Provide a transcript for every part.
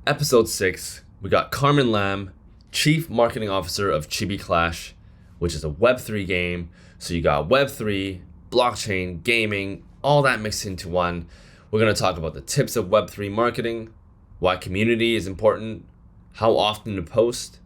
episode 6, we got Carman Lam, Chief Marketing Officer of Chibi Clash, which is a Web3 game. So you got Web3, blockchain, gaming, all that mixed into one. We're going to talk about the tips of Web3 marketing, why community is important, how often to post,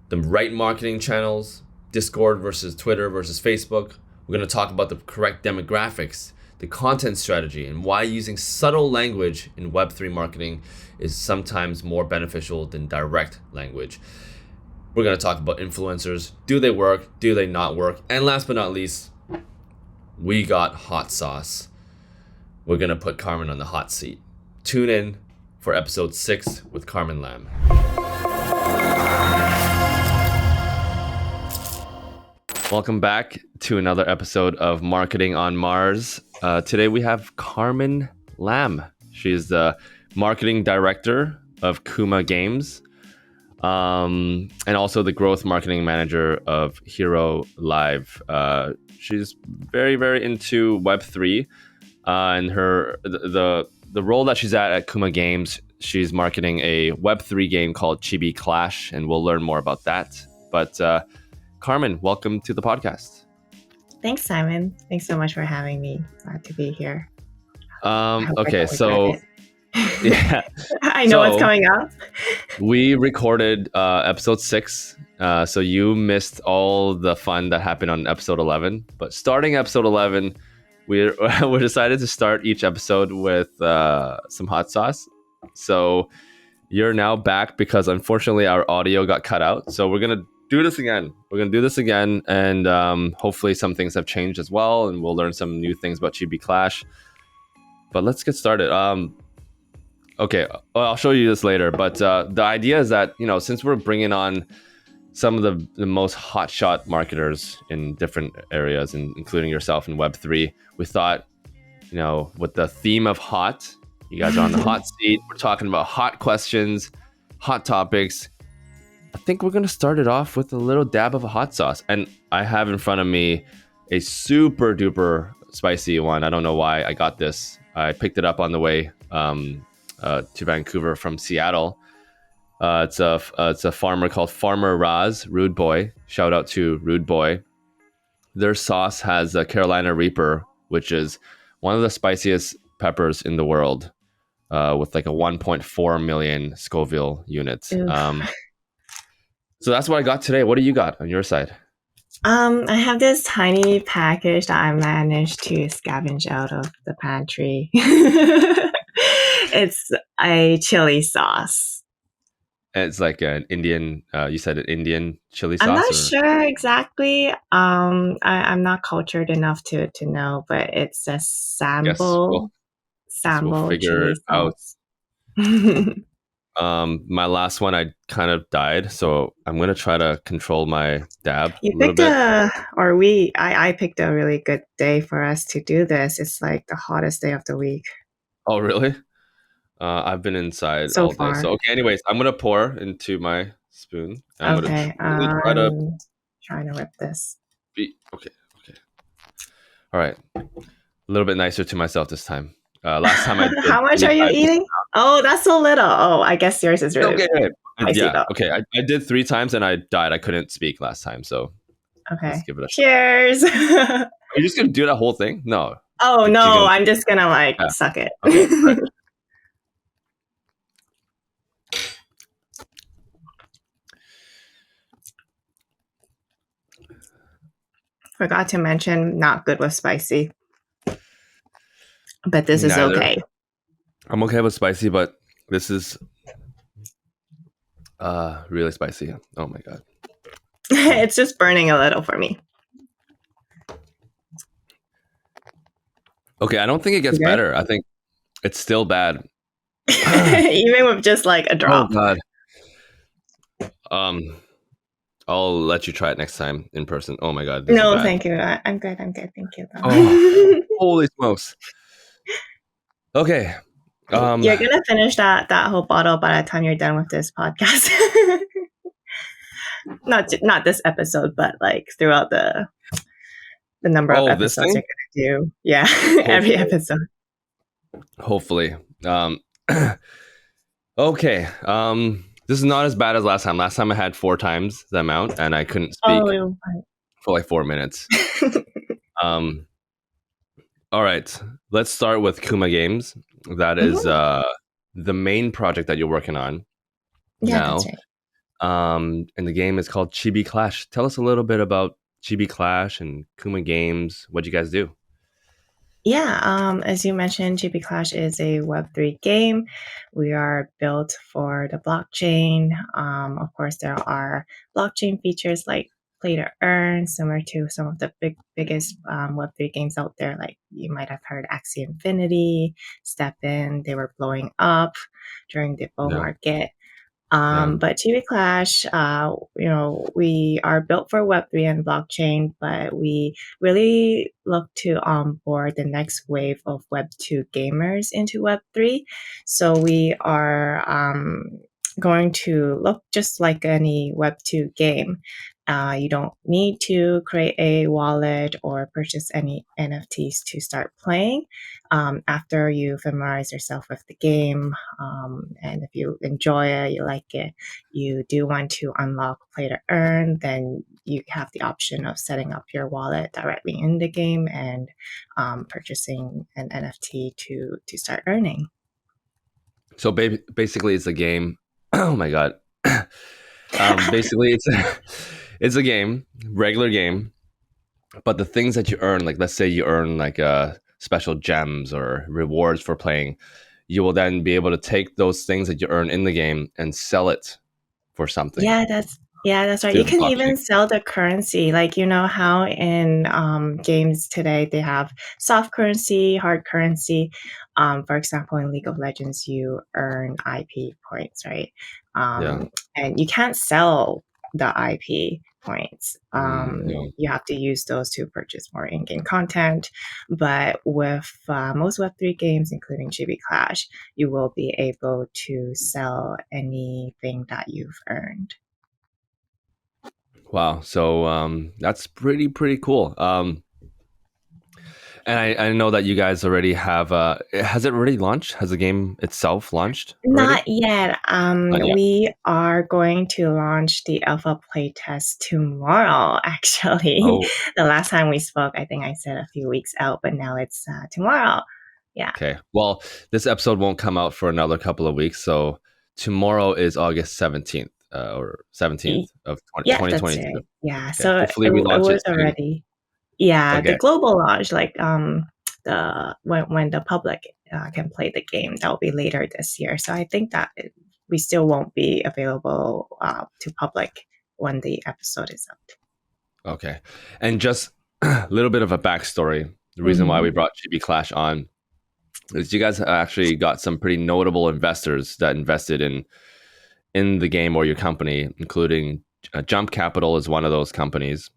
the right marketing channels, Discord versus Twitter versus Facebook. We're going to talk about the correct demographics, the content strategy, and why using subtle language in Web3 marketing is sometimes more beneficial than direct language. We're going to talk about influencers. Do they work? Do they not work? And last but not least, we got hot sauce. We're going to put Carman on the hot seat. Tune in for episode 6 with Carman Lam. Welcome back to another episode of Marketing on Mars. Today we have Carman Lam. She's the marketing director of Kuma Games, and also the growth marketing manager of Hero Live. She's very, very into Web3, and the role that she's at Kuma Games, she's marketing a Web3 game called Chibi Clash, and we'll learn more about that. But Carman, welcome to the podcast. Thanks, Simon. Thanks so much for having me. Glad to be here. Okay, so yeah, I know what's coming up. We recorded episode 6, so you missed all the fun that happened on episode 11. But starting episode 11, we decided to start each episode with some hot sauce. So you're now back because unfortunately our audio got cut out. So we're gonna do this again. And hopefully some things have changed as well, and we'll learn some new things about Chibi Clash. But let's get started. Okay, well, I'll show you this later. But the idea is that, since we're bringing on some of the most hotshot marketers in different areas, including yourself in Web3, we thought, with the theme of hot, you guys are on the hot seat. We're talking about hot questions, hot topics. I think we're going to start it off with a little dab of a hot sauce. And I have in front of me a super duper spicy one. I don't know why I got this. I picked it up on the way to Vancouver from Seattle. It's a farmer called Farmer Raz, Rude Boy. Shout out to Rude Boy. Their sauce has a Carolina Reaper, which is one of the spiciest peppers in the world, with like a 1.4 million Scoville units. So that's what I got today. What do you got on your side? I have this tiny package that I managed to scavenge out of the pantry. It's a chili sauce. It's like an Indian, you said an Indian chili sauce? I'm not sure exactly. I'm not cultured enough to know, but it's a sample. We'll figure it out. My last one, I kind of died, so I'm going to try to control my dab a little bit. I picked a really good day for us to do this. It's like the hottest day of the week. Oh, really? I've been inside so all far. day. So, okay, anyways, I'm going to pour into my spoon. I'm trying to whip this. Okay. All right. A little bit nicer to myself this time. Last time I did. How much are you eating? Oh, that's so little. Oh, I guess yours is really spicy, yeah. though. Okay. I did 3 times and I died. I couldn't speak last time. So okay. Let's give it a cheers. Are you just going to do that whole thing? No. Oh, no. I'm just going to suck it. Okay. Right. Forgot to mention, not good with spicy. But this is okay. I'm okay with spicy, but this is really spicy. Oh my god. It's just burning a little for me. Okay, I don't think it gets better. I think it's still bad. Even with just like a drop. Oh god. I'll let you try it next time in person. Oh my god. No, thank you. I'm good. Thank you. Oh, holy smokes. Okay. You're gonna finish that whole bottle by the time you're done with this podcast. Not this episode, but like throughout the number of episodes you're gonna do. Yeah, every episode. Hopefully. Okay. This is not as bad as last time. Last time I had 4 times the amount, and I couldn't speak Oh, for like 4 minutes. Um, all right. Let's start with Kuma Games. That is mhm. the main project that you're working on Yeah, that's now. right. And the game is called Chibi Clash. Tell us a little bit about Chibi Clash and Kuma Games. What you guys do? Yeah, as you mentioned, GB Clash is a Web3 game. We are built for the blockchain. Of course, there are blockchain features like play to earn, similar to some of the biggest Web3 games out there. Like you might have heard Axie Infinity, Step In. They were blowing up during the bull Yeah, market. yeah. But TV Clash, we are built for Web3 and blockchain, but we really look to onboard the next wave of Web2 gamers into Web3. So we are going to look just like any Web2 game. You don't need to create a wallet or purchase any NFTs to start playing. After you familiarize yourself with the game, and if you enjoy it, you like it, you do want to unlock play to earn, then you have the option of setting up your wallet directly in the game and purchasing an NFT to start earning. So basically, it's a game. Oh my god. Basically, it's a game, regular game, but the things that you earn, like let's say you earn like special gems or rewards for playing, you will then be able to take those things that you earn in the game and sell it for something Yeah, that's right. through You the can blockchain. even sell the currency. Like you know how in games today they have soft currency, hard currency. For example, in League of Legends, you earn IP points, right? Yeah. And you can't sell the IP points. Yeah. You have to use those to purchase more in-game content. But with most Web3 games, including GB Clash, you will be able to sell anything that you've earned. Wow. So that's pretty cool. And I know that you guys already have. Has it already launched? Has the game itself launched already? Not yet. Not yet. We are going to launch the alpha playtest tomorrow, actually. Oh, The last time we spoke, I think I said a few weeks out, but now it's tomorrow. Yeah. okay. Well, this episode won't come out for another couple of weeks. So tomorrow is August 17th or 17th Y- of Yeah, that's 2022. right. Yeah. Okay. So Hopefully we it launch it was soon. already, yeah, the Okay. global launch, like the when the public can play the game, that will be later this year. So I think that we still won't be available to public when the episode is up. Okay. And just a little bit of a backstory. The reason why we Hmm. brought GB Clash on is you guys actually got some pretty notable investors that invested in the game or your company, including Jump Capital is one of those companies.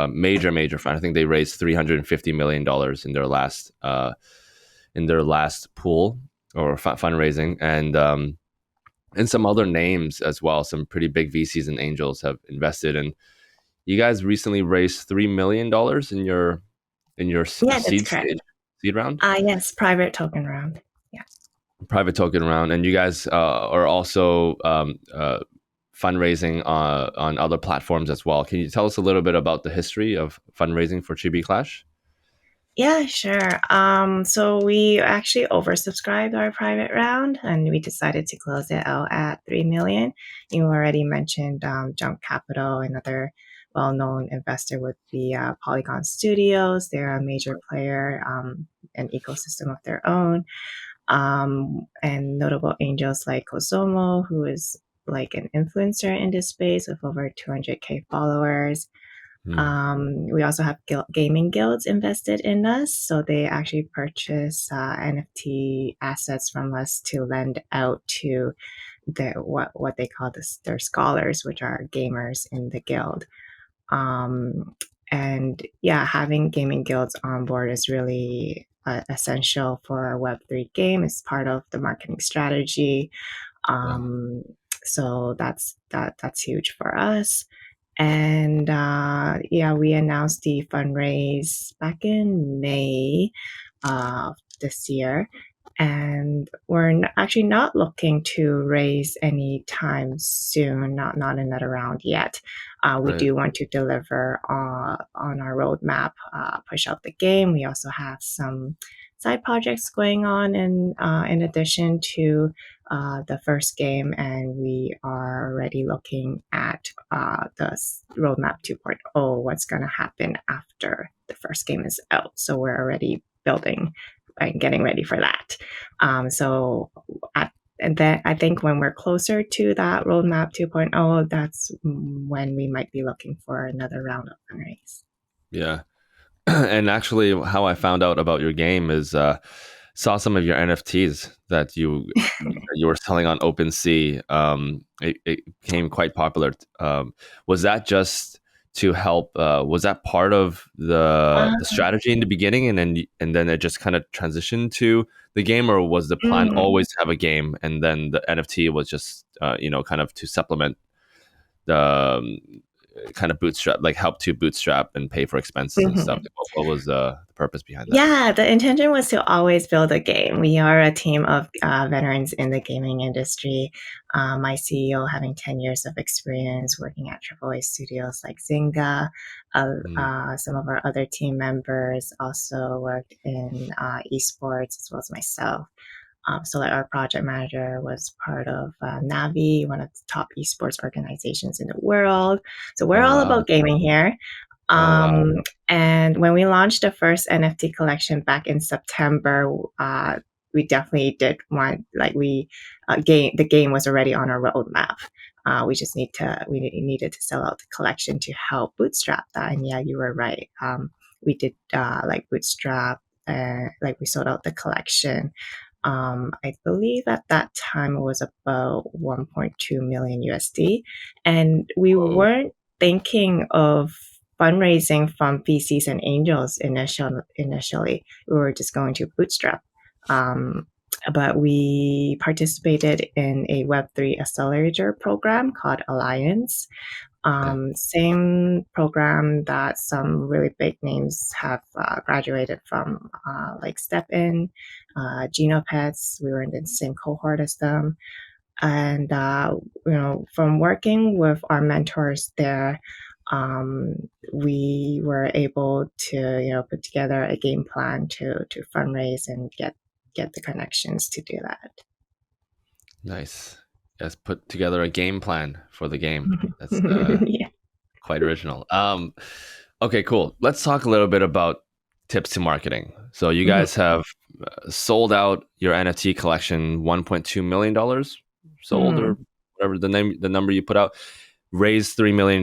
Major fund. I think they raised $350 million in their last pool or fundraising, and some other names as well. Some pretty big VCs and angels have invested, and you guys recently raised $3 million in your Yeah, that's seed correct. stage, seed round, Yes, private token round. Yeah. private token round, and you guys are also fundraising on other platforms as well. Can you tell us a little bit about the history of fundraising for Chibi Clash? Yeah, sure. So we actually oversubscribed our private round and we decided to close it out at 3 million. You already mentioned Jump Capital, another well-known investor would be Polygon Studios. They're a major player, an ecosystem of their own. And notable angels like Kosomo, who is like an influencer in this space with over 200K followers. Hmm. We also have gaming guilds invested in us, so they actually purchase NFT assets from us to lend out to what they call their scholars, which are gamers in the guild. Um, and yeah, having gaming guilds on board is really essential for a Web3 game. It's part of the marketing strategy. Wow. Um, so that's huge for us. And yeah, we announced the fundraise back in May this year. And we're actually not looking to raise any time soon, not another round yet. We Right. do want to deliver on our roadmap, push out the game. We also have some side projects going on in addition to the first game, and we are already looking at the roadmap 2.0, what's going to happen after the first game is out. So we're already building and getting ready for that. And then I think when we're closer to that roadmap 2.0, that's when we might be looking for another round of fundraise. Yeah. And actually, how I found out about your game is saw some of your NFTs that you were selling on OpenSea. It became quite popular. Was that just to help? Was that part of the Uh, strategy in the beginning, and then it just kind of transitioned to the game, or was the plan mm, always to have a game, and then the NFT was just kind of to supplement the kind of bootstrap, like help to bootstrap and pay for expenses and stuff? mhm. What was the purpose behind that? Yeah, the intention was to always build a game. We are a team of veterans in the gaming industry. My CEO having 10 years of experience working at AAA studios like Zynga. Mm. Some of our other team members also worked in esports as well as myself. So like our project manager was part of Navi, one of the top esports organizations in the world. So we're Oh all wow! about gaming here. Oh wow! Um, and when we launched the first NFT collection back in September, we definitely did want the game was already on our roadmap. We needed to sell out the collection to help bootstrap that. And yeah, you were right. We did like bootstrap, like we sold out the collection. I believe at that time it was about 1.2 million USD, and we Whoa! weren't thinking of fundraising from VCs and angels initially. We were just going to bootstrap. Um, but we participated in a Web3 accelerator program called Alliance. Okay. Same program that some really big names have graduated from, like Step In, Genopets. We were in the same cohort as them. And from working with our mentors there, um, we were able to put together a game plan to fundraise and get the connections to do that. Nice. Yes, put together a game plan for the game. That's Yeah. quite original. Okay, cool. Let's talk a little bit about tips to marketing. So you Mhm. guys have sold out your NFT collection, $1.2 million sold, Mhm. or whatever the number you put out. Raised $3 million.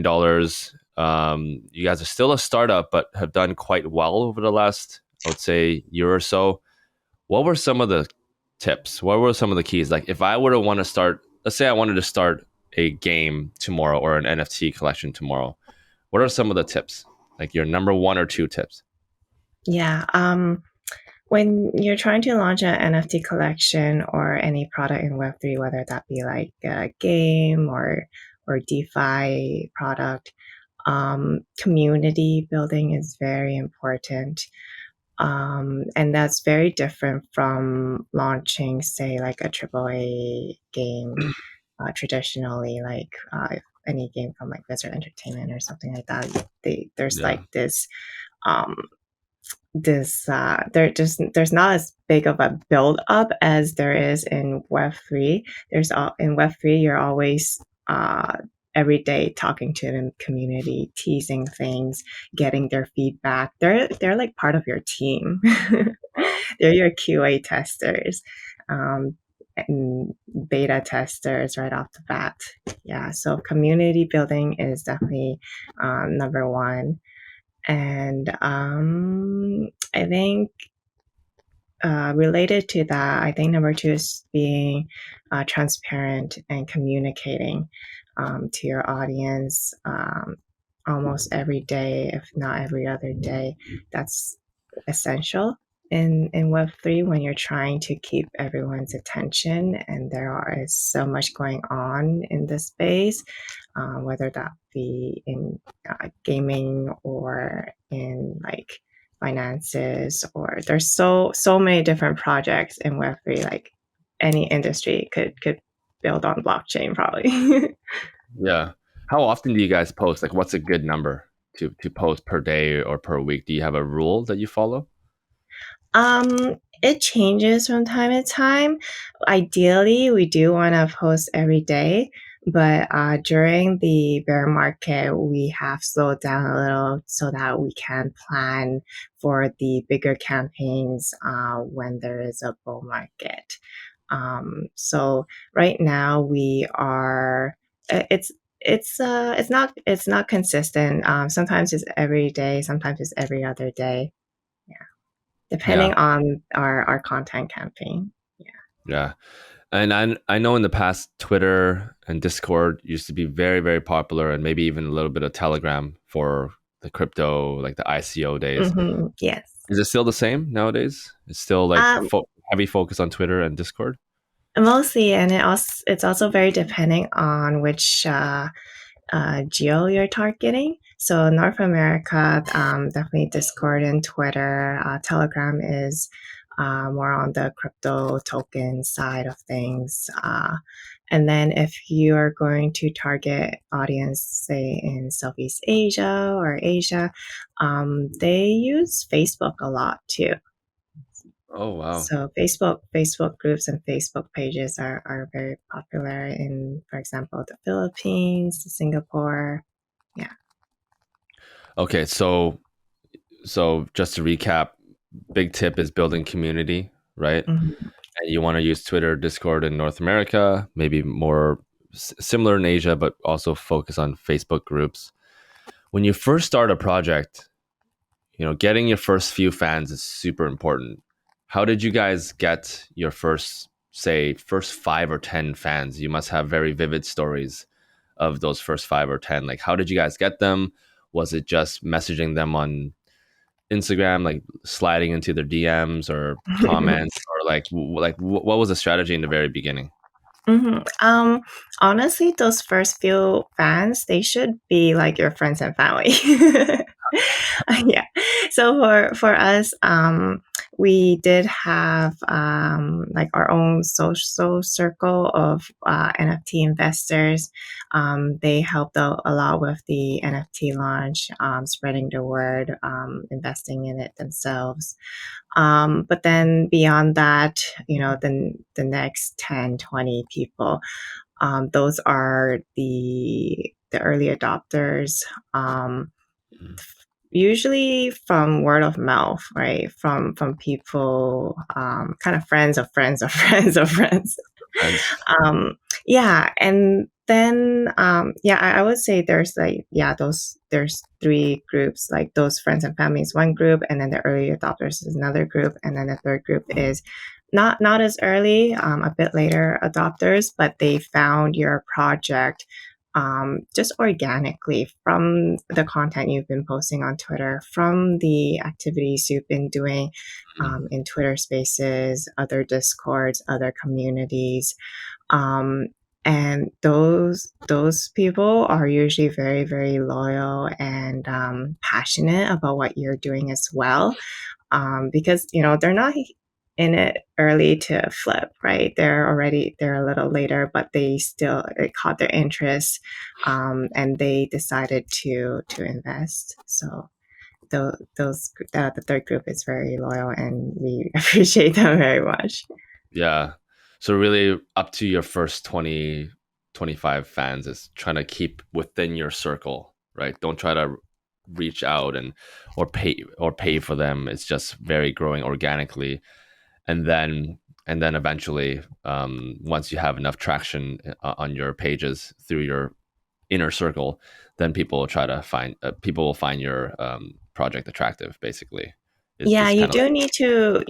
You guys are still a startup, but have done quite well over the last, I would say, year or so. What were some of the tips? What were some of the keys? Like if I were to want to start, let's say I wanted to start a game tomorrow or an NFT collection tomorrow, what are some of the tips? Like your number one or two tips? Yeah. When you're trying to launch an NFT collection or any product in Web3, whether that be like a game or DeFi product, community building is very important. And that's very different from launching, say, like a AAA game traditionally, like any game from like Blizzard Entertainment or something like that. There's Yeah. like um, there's not as big of a build up as there is in Web3. In Web3 you're always every day talking to the community, teasing things, getting their feedback. They're like part of your team. They're your QA testers. And beta testers right off the bat. Yeah, so community building is definitely number one. And I think related to that, I think number two is being transparent and communicating to your audience almost every day, if not every other day. That's essential in Web3 when you're trying to keep everyone's attention, and is so much going on in this space, whether that be in gaming or in like finances, or there's so many different projects in Web3. Like any industry could build on blockchain probably. Yeah. How often do you guys post? Like, what's a good number to post per day or per week? Do you have a rule that you follow? It changes from time to time. Ideally, we do want to post every day, but during the bear market, we have slowed down a little so that we can plan for the bigger campaigns when there is a bull market. So right now we are. It's not consistent. Sometimes it's every day, sometimes it's every other day, depending Yeah. on our content campaign. Yeah. Yeah. And I know in the past, Twitter and Discord used to be very, very popular, and maybe even a little bit of Telegram for the crypto, like the ICO days. Yes. Is it still the same nowadays? It's still like Um, heavy focus on Twitter and Discord? Mostly, and it's also very depending on which geo you're targeting. So North America, definitely Discord and Twitter. Telegram is more on the crypto token side of things. And then if you are going to target audience, say in Southeast Asia or Asia, they use Facebook a lot too. Oh, wow. So Facebook groups and Facebook pages are very popular in, for example, the Philippines, Singapore. Yeah. Okay, so just to recap, big tip is building community, right? Mhm. And you want to use Twitter, Discord in North America, maybe more similar in Asia, but also focus on Facebook groups. When you first start a project, getting your first few fans is super important. How did you guys get your first 5 or 10 fans? You must have very vivid stories of those first 5 or 10. Like, how did you guys get them? Was it just messaging them on Instagram, like sliding into their DMs or comments, or what was the strategy in the very beginning? Mhm. Honestly, those first few fans, they should be like your friends and family. Yeah. So for us, we did have like our own social circle of NFT investors. They helped out a lot with the NFT launch, spreading the word, investing in it themselves. But then beyond that, the next 10, 20 people, those are the early adopters. Mhm. Usually from word of mouth, right? From people, kind of friends of friends of friends of friends. Friends. Yeah, and then yeah, I would say there's like, yeah, those there's three groups, like those friends and families one group, and then the early adopters is another group, and then the third group is not as early, a bit later adopters, but they found your project just organically from the content you've been posting on Twitter, from the activities you've been doing in Twitter Spaces, other Discords, other communities. Um, and those people are usually very, very loyal and passionate about what you're doing as well, because they're not in it early to flip, right? They're a little later, but they still, it caught their interest, and they decided to invest. So the third group is very loyal, and we appreciate them very much. Yeah. So really up to your first 20, 25 fans is trying to keep within your circle, right? Don't try to reach out and or pay for them. It's just very growing organically. And then eventually, once you have enough traction on your pages through your inner circle, then people will find your project attractive, basically. Yeah, Is kind of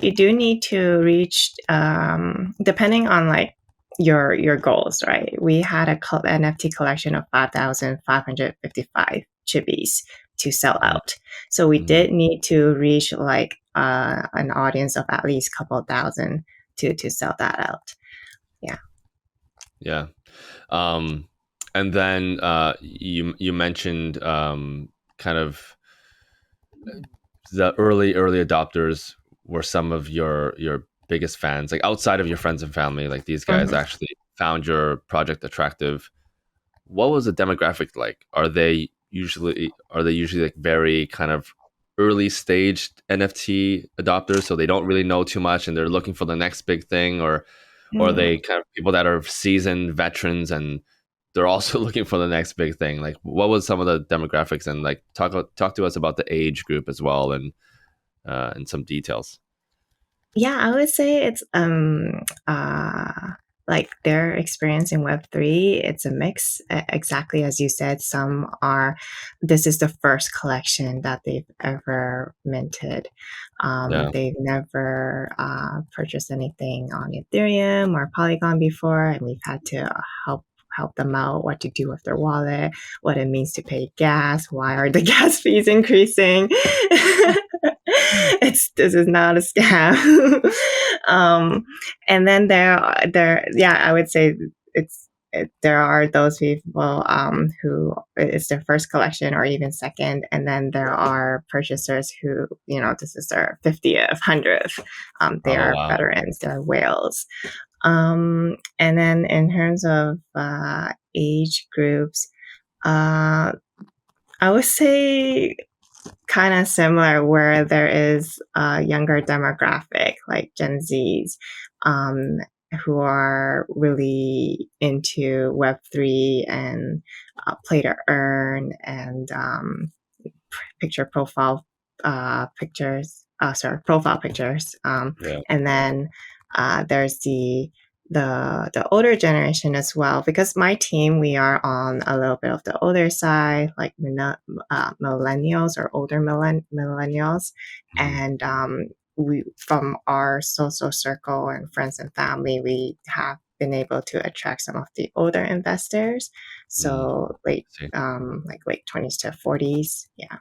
you do need to reach, depending on like your goals, right? We had a NFT collection of 5,555 chibis to sell like. out. So we Mhm. did need to reach like an audience of at least a couple thousand to sell that out. Yeah. Yeah. Um, and then you mentioned kind of the early adopters were some of your biggest fans, like outside of your friends and family, like these guys Mhm. actually found your project attractive. What was the demographic like? Are they usually like very kind of early stage NFT adopters, so they don't really know too much and they're looking for the next big thing, or are Mm. they kind of people that are seasoned veterans and they're also looking for the next big thing? Like, what was some of the demographics, and like talk to us about the age group as well, and some details. Yeah, I would say it's like their experience in Web3, it's a mix. Exactly as you said, some are this is the first collection that they've ever minted. Yeah. They've never purchased anything on Ethereum or Polygon before, and we've had to help them out what to do with their wallet, what it means to pay gas, why are the gas fees increasing. This is not a scam. And then I would say there are those people who it's their first collection or even second, and then there are purchasers who this is their 50th, 100th. They Oh are wow. veterans, they're whales. And then in terms of age groups, uh, I would say kind of similar where there is a younger demographic like Gen Zs um, who are really into Web3 and play to earn and picture profile pictures, profile pictures. Yeah. And then there's the older generation as well, because my team, we are on a little bit of the older side, like millennials or older millennials. Mhm. And we, from our social circle and friends and family, we have been able to attract some of the older investors. Mm. So late, See. like late 20s to 40s. Yeah.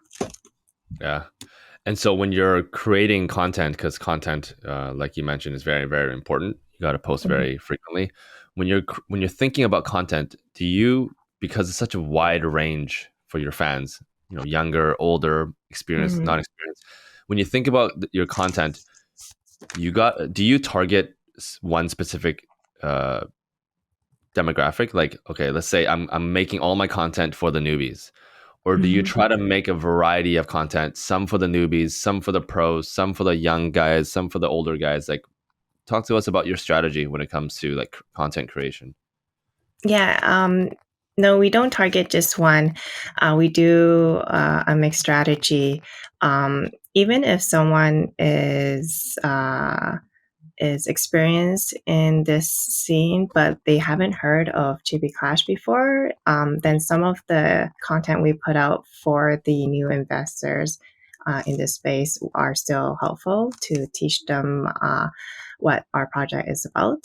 Yeah. And so when you're creating content, because content, like you mentioned, is very, very important. You got to post Mhm. very frequently. When you're thinking about content, because it's such a wide range for your fans, younger, older, experienced, Mhm. not experienced. When you think about your content, do you target one specific uh, demographic? Like, okay, let's say I'm making all my content for the newbies, or do you Mhm. try to make a variety of content, some for the newbies, some for the pros, some for the young guys, some for the older guys? Like, talk to us about your strategy when it comes to like content creation. Yeah. No, we don't target just one. We do a mixed strategy. Even if someone is experienced in this scene, but they haven't heard of Chibi Clash before, then some of the content we put out for the new investors in this space are still helpful to teach them what our project is about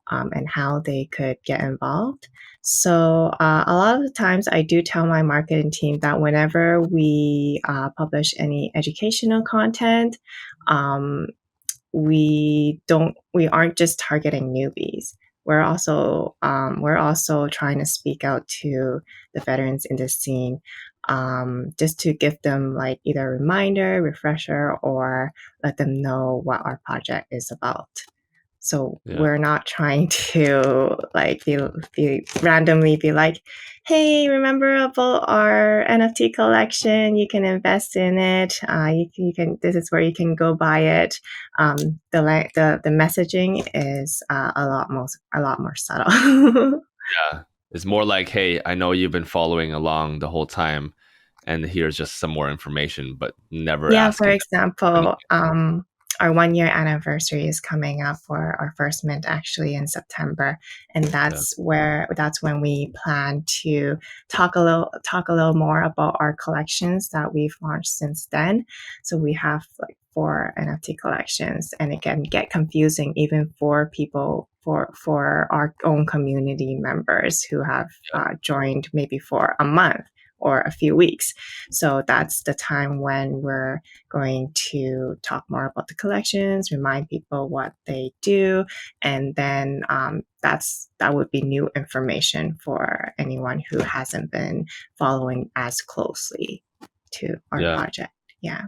and how they could get involved. So a lot of the times I do tell my marketing team that whenever we publish any educational content, um, we aren't just targeting newbies. We're also trying to speak out to the veterans in this scene, just to give them like either a reminder, refresher, or let them know what our project is about. So Yeah, we're not trying to like be randomly be like, hey, remember about our NFT collection? You can invest in it. You can. This is where you can go buy it. The messaging is a lot more subtle. yeah. It's more like, hey, I know you've been following along the whole time, and here's just some more information, but never Yeah, for asking example, anything. our 1 year anniversary is coming up for our first mint actually in September, and Yeah, that's when we plan to talk a little more about our collections that we've launched since then. So we have like 4 NFT collections, and it can get confusing even for people for our own community members who have joined maybe for a month or a few weeks. So that's the time when we're going to talk more about the collections, remind people what they do, and then that would be new information for anyone who hasn't been following as closely to our yeah. project. Yeah.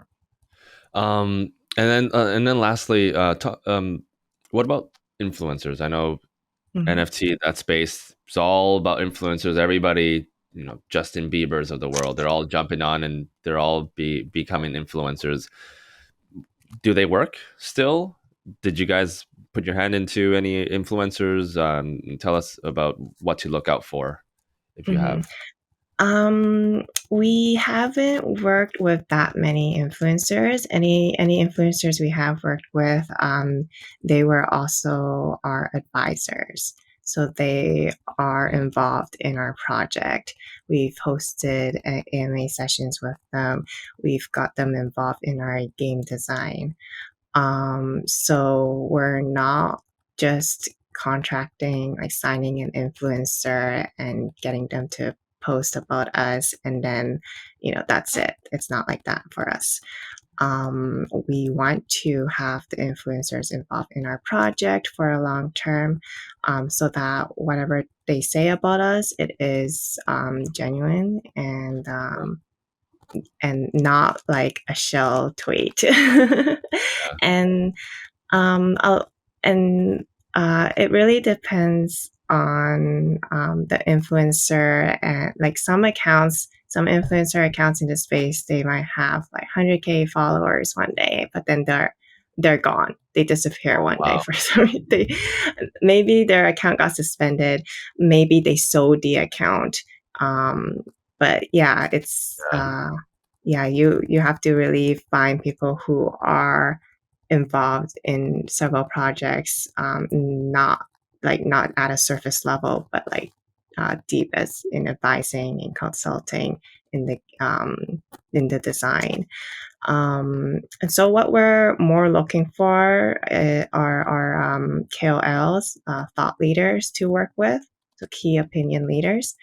And then lastly, what about influencers? I know Mhm. NFT, that space, it's all about influencers. Everybody, Justin Bieber's of the world, they're all jumping on and they're all becoming influencers. Do they work still? Did you guys put your hand into any influencers? Tell us about what to look out for if you Mhm. have. We haven't worked with that many influencers. Any influencers we have worked with, they were also our advisors. So they are Mm, involved in our project. We've hosted AMA sessions with them. We've got them involved in our game design. So we're not just contracting, like signing an influencer and getting them to post about us and then, that's it. It's not like that for us. We want to have the influencers involved in our project for a long term, so that whatever they say about us, it is genuine and not like a shell tweet. yeah. and I'll, and it really depends on the influencer and like some influencer accounts in the space, they might have like 100K followers one day, but then they're gone. They disappear Oh, one day wow. for some reason. Maybe their account got suspended. Maybe they sold the account. But yeah, it's Yeah. yeah, you have to really find people who are involved in several projects, not at a surface level, but like deep as in advising and consulting in the design. And so what we're more looking for are KOLs, thought leaders to work with, so key opinion leaders,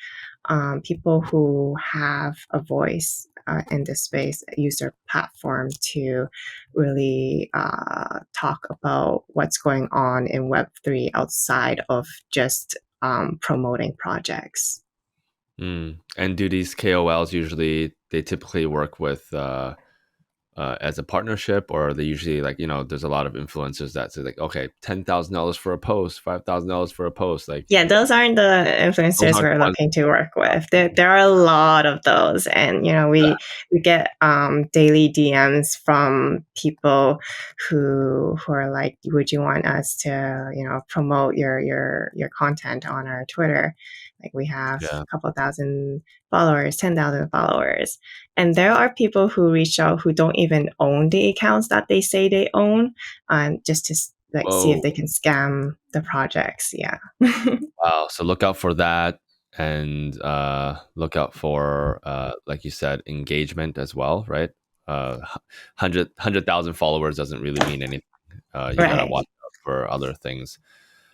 people who have a voice in this space, use their platform to really talk about what's going on in Web3 outside of just promoting projects. And do these KOLs usually they typically work with as a partnership, or are they usually like there's a lot of influencers that say like, okay, $10,000 for a post, $5,000 for a post, like Yeah, those aren't the those influencers aren't we're the ones. looking to work with. There are a lot of those, and we get daily DMs from people who are like, "Would you want us to promote your content on our Twitter?" Like we have Yeah. a couple thousand followers, 10,000 followers, and there are people who reach out who don't even own the accounts that they say they own, just to like see if Whoa. they can scam the projects. Yeah. Wow. So look out for that, and look out for like you said, engagement as well, right? 100,000 followers doesn't really mean anything. You gotta Right. watch out for other things.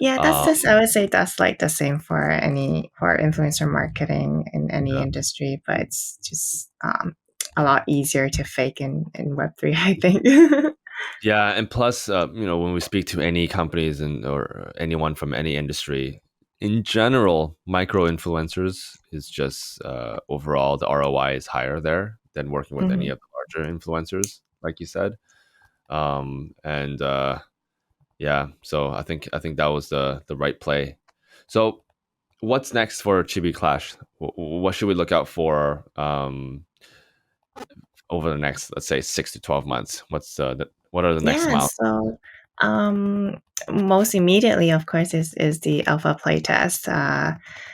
Yeah, that's Um, this. I would say that's like the same for influencer marketing in any yeah. industry, but it's just a lot easier to fake in Web3, I think. Yeah, and plus, when we speak to any companies and or anyone from any industry, in general, micro influencers is just overall the ROI is higher there than working with any Mhm. of the larger influencers, like you said. And yeah, so I think that was the right play. So, what's next for Chibi Clash? What should we look out for over the next, let's say, 6 to 12 months? What are the next Yeah, milestones? so um, most immediately, of course, is the alpha playtest.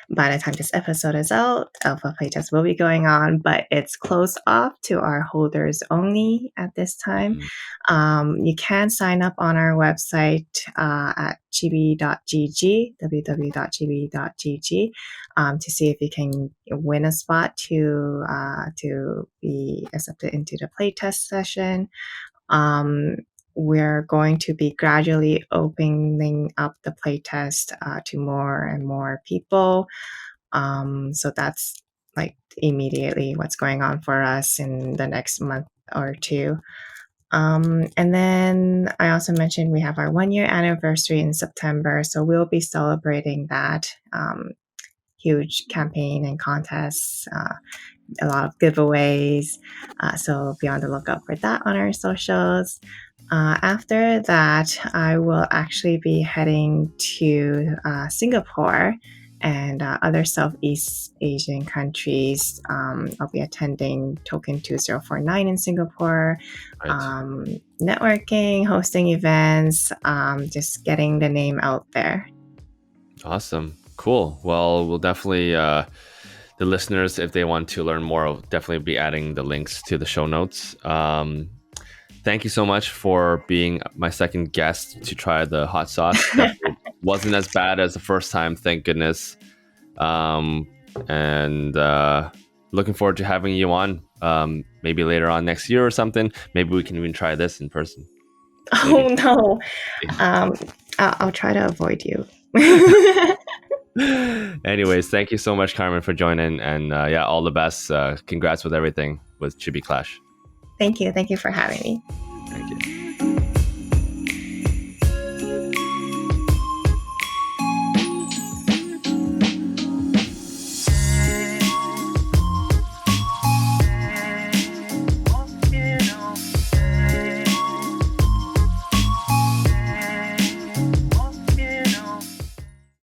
By the time this episode is out, alpha playtest will be going on, but it's closed off to our holders only at this time. You can sign up on our website at chibi.gg, www.chibi.gg, to see if you can win a spot to be accepted into the playtest session. Um, we're going to be gradually opening up the playtest to more and more people. So that's like immediately what's going on for us in the next month or two. And then I also mentioned we have our 1 year anniversary in September, so we'll be celebrating that huge campaign and contests, a lot of giveaways. So be on the lookout for that on our socials. After that, I will actually be heading to Singapore and other Southeast Asian countries. I'll be attending Token 2049 in Singapore, Right. networking, hosting events, just getting the name out there. Awesome. Cool. Well, we'll definitely, the listeners, if they want to learn more, I'll definitely be adding the links to the show notes. Thank you so much for being my second guest to try the hot sauce. Definitely wasn't as bad as the first time, thank goodness. And looking forward to having you on maybe later on next year or something. Maybe we can even try this in person. Oh no, I'll try to avoid you. Anyways, thank you so much, Carmen, for joining. And yeah, all the best. Congrats with everything with Chibi Clash. Thank you for having me. Thank you.